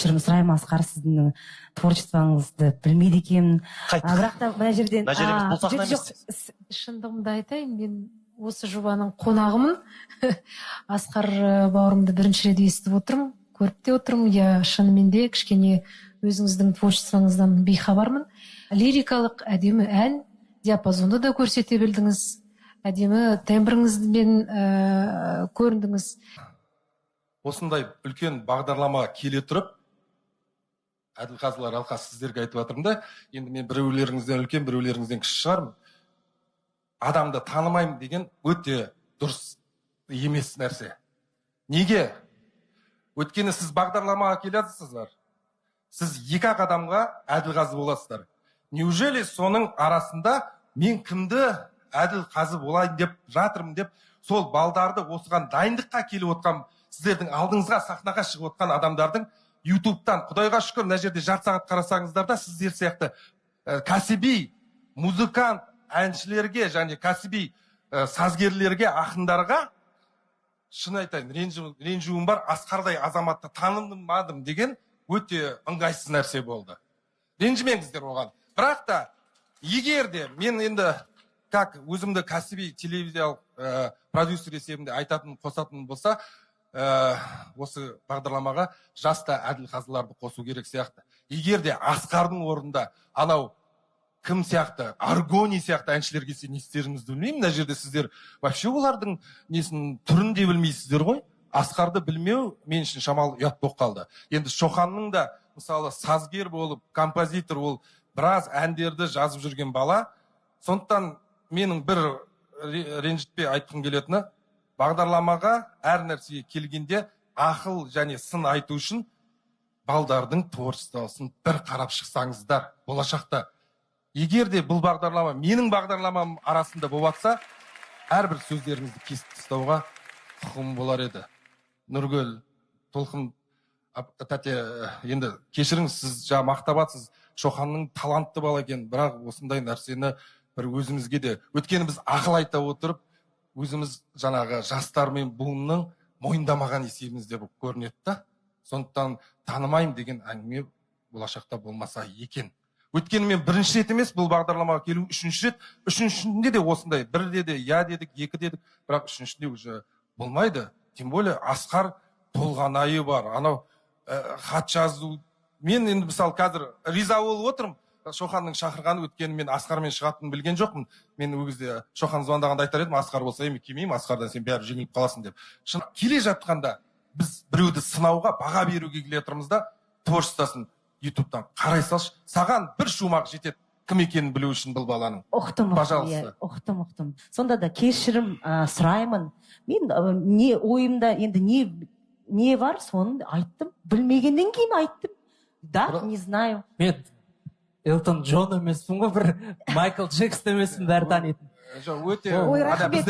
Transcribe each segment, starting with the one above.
кешірім сұраймын, Асқар, сіздің творчествоңызды білмейді екенмін. Бірақ та мына жерден бұл сахна емес. Шындығымды айтайын, мен осы жобаның қонағымын. Асқар бауырымды бірінші рет естіп отырмын, көріп те отырмын. Я шынымен де кішкене өзіңіздің творчествоңыздан бейхабармын. Лирикалық әдемі ән, диапазонды да көрсете білдіңіз. Әдемі тембріңізбен көріндіңіз. Осындай үлкен бағдарлама келе тұрып, Әділқазылар алқасы сіздерге айтып жатырмын да, енді мен біреулеріңізден үлкен, біреулеріңізден кіші шығармын. Адамды танымаймын деген өте дұрыс емес нәрсе. Неге? Өйткені сіз бағдарламаға келесіздер. Сіз екі-ақ адамға Әділқазы боласыздар. Неужели соның арасында мен кімді Әділқазы болайын деп жатырмын деп, сол балдарды осыған дайындыққа келіп отқан, сіздердің алдыңызға сахнаға шығып отқан адамдардың ютубтан, құдайға шүкір, мына жерде жарты сағат қарасаңыздар да, сіздер сияқты кәсіби музыкант әншілерге және кәсіби сазгерлерге, ақындарға шын айтайын, ренжуім бар, Асқардай азаматты танымадым деген өте ыңғайсыз нәрсе болды. Ренжімеңіздер оған. Бірақ та, егер де мен енді как өзімді кәсіби телевизиялық продюсер есебінде айтатын, қосатын болса, осы бағдарламаға жаста Әділқазыларды қосу керек сияқты. Егер де Асқардың орында анау кім сияқты, Аргони сияқты әншілер келсе не істеріңізді білмеймін. Мына жерде сіздер вообще олардың несін түрін де білмейсіздер ғой. Асқарды білмеу мен үшін шамалы ұят болып қалды. Енді Шоханның да мысалы сазгер болып, композитор ол біраз әндерді жазып жүрген бала. Сондықтан менің бір ренжітпей айтқым келетіні, бағдарламаға әр нәрсеге келгенде ақыл және сын айту үшін балдардың творчествосын бір қарап шықсаңыздар болашақта. Егер де бұл бағдарлама менің бағдарламам арасында болатса, әрбір сөздеріңізді кесіп тастауға құқым болар еді. Нұргүл, Толқын, тәте, енді кешіріңіз, сіз жаңа мақтабатсыз, Шоханның талантты бала екен, бірақ осындай нәрсені бір өзімізге де, өткені біз ақыл айта отырып, өзіміз жаңағы жастар мен буынның мойындамаған есебімізде болып көрінеді да. Сондықтан танымаймын деген әңгіме болашақта болмаса екен. Өткені мен бірінші рет емес бұл бағдарламаға келу, үшінші рет, үшіншінде де осындай, бірде де я дедік, екі дедік, бірақ үшіншінде уже болмайды. Тем более Асқар толғанайы бар, анау хат жазу. Мен енді мысалы қазір риза болып отырмын. Шоханның шақырғаны, өткені мен Асқармен шығатынын білген жоқпын. Мен ол кезде Шохан звондағанда айтар едім, Асқар болса еме келмеймін, Асқардан сен бәрі жеңіліп қаласың деп. Шын келе жатқанда біз біреуді сынауға, баға беруге келе жатырмыз да, творчествосын ютубтан қарай салшы. Саған бір шумақ жетеді, кім екенін білу үшін бұл баланың. Ұқтым. Сонда да кешірім сұраймын. Мен не ойымда енді не бар, соны айттым. Білмегеннен кейін айттым. Да, не знаю. Мен Элтон Джон емеспін ғой, бір Майкл Джексон емеспін, бәрі танитын. Ой, рахмет.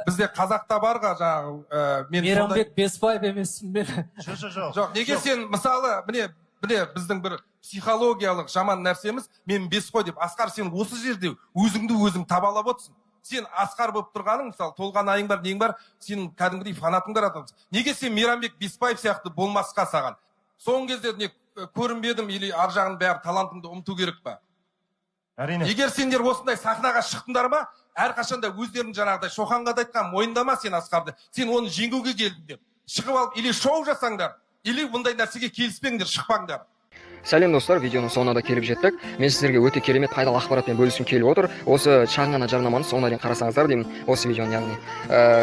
Бізде қазақта барға жаңағы Мейрамбек Беспаев емеспін мен. Жоқ, неге сен мысалы, міне біздің бір психологиялық жаман нәрсеміз, мен Бесқой деп, Асқар сен осы жерде өзіңді өзің табалап отырсың. Сен Асқар болып тұрғаның, мысалы, толған айың бар, нең бар, сенің кәдімгідей фанатың бар атамыз. Неге сен Мейрамбек Беспаев сияқты болмасқа саған? Соңғы кезде не көрінбедім, или ар жағын бәрі талантыңды ұмыту керек па? Әрине. Егер сендер осындай сахнаға шықтыңдар ма, әрқашанда өздерің жаңағыдай Шоханға да айтқан, мойындама сен Асқарды, сен оны жеңуге келдің деп. Шығып алып, или шоу жасаңдар, или бұндай нәрсеге келіспеңдер, шықпаңдар. Сәлем достар, видеоның соңына да келіп жеттік. Мен сіздерге өте керемет пайдалы ақпаратпен бөліскім келіп отыр. Осы шағын ғана жарнаманы соңына дейін қарасаңыздар деймін, осы видеоны яғни.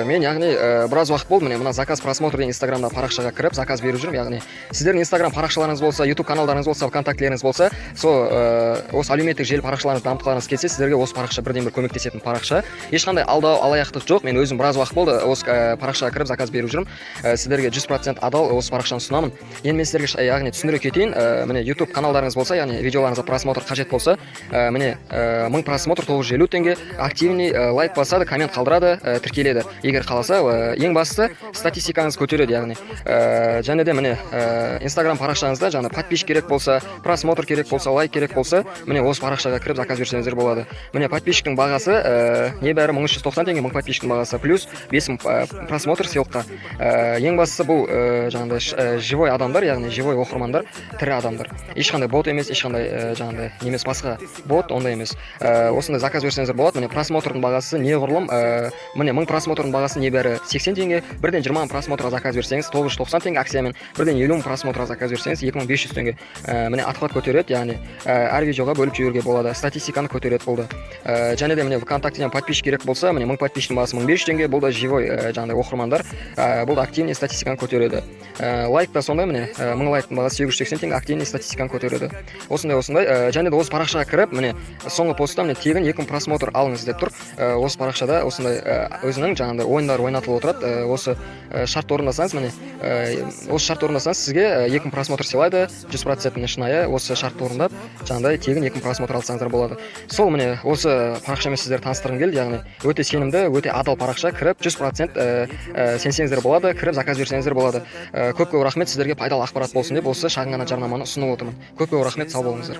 Мен яғни біраз уақыт болды, мына заказ просмотр деген Инстаграмда парақшаға кіріп, заказ беріп жүрмін. Яғни сіздердің Инстаграм парақшаларыңыз болса, YouTube каналдарыңыз болса, ВКонтактілеріңіз болса, осы әлеуметтік желі парақшаларыңызды дамытқыларыңыз келсе, сіздерге осы парақша бірден бір көмектесетін парақша. Ешқандай алдау, алаяқтық жоқ. Мен өзім біраз уақыт болды осы парақшаға кіріп заказ беріп жүрмін. Сіздерге 100% адал осы парақшаны ұсынамын. Енді мен сіздерге яғни түсіндіре кетейін. Міне YouTube каналдарыңыз болса, яғни видеоларыңызға просмотр қажет болса, міне 1000 просмотр 950 теңге, активный лайк басады, коммент қалдырады, тіркеледі. Егер қаласа, ең бастысы статистикаңыз көтереді, яғни және де міне Instagram парақшаңызда жаңа подписчик керек болса, просмотр керек болса, лайк керек болса, міне осы парақшаға кіріп заказ берсеңіздер болады. Міне подписчиктің бағасы небәрі 1390 теңге, 1000 подписчиктің бағасы плюс 5000 просмотр сыйлыққа. Ең бастысы бұл жаңағыдай живой адамдар, яғни живой оқырмандар, тірі адамдар. Ешқандай бот емес, ешқандай жаңағыдай немес басқа бот, ондай емес. Осындай заказ берсеңіздер болады. Міне просмотрдың бағасы неғұрлым, міне 1000 просмотрдың бағасы небәрі 80 теңге, бірден 20 просмотрға заказ берсеңіз 990 теңге акциямен, бірден 50 просмотрға заказ берсеңіз 2500 теңге. Міне отхват көтереді, яғни әр видеоға бөліп жіберуге болады. Статистиканы көтереді болды. Және де міне ВКонтактеден подписчик керек болса, міне 1000 подписчиктің бағасы 1500 теңге, бұл да живой жаңағыдай оқырмандар, бұл да активный статистиканы көтереді. Лайк та сондай, міне 1000 лайктың бағасы 780 теңге, активный статистиканы көтереді. Осындай. Және де осы парақшаға кіріп, міне соңғы постта міне тегін 2000 просмотр алыңыз деп тұр. Осы парақшада осындай өзінің жаңағыдай ойындар ойнатылып отырады. Осы шартты орындасаңыз, міне осы шартты орындасаңыз сізге 2000 просмотр сыйлайды, 100% шынайы осы шартты орындап, жаңағыдай тегін 2000 просмотр алсаңыздар болады. Сол міне осы парақшамен сіздерді таныстырғым келді, яғни өте сенімді, өте адал парақша, кіріп 100% сенсеңіздер болады, кіріп заказ берсеңіздер болады. Көп рахмет, сіздерге пайдалы ақпарат болсын деп осы шағын ғана жарнаманы ұсынып отырмын. Көп рахмет, сау болыңыздар.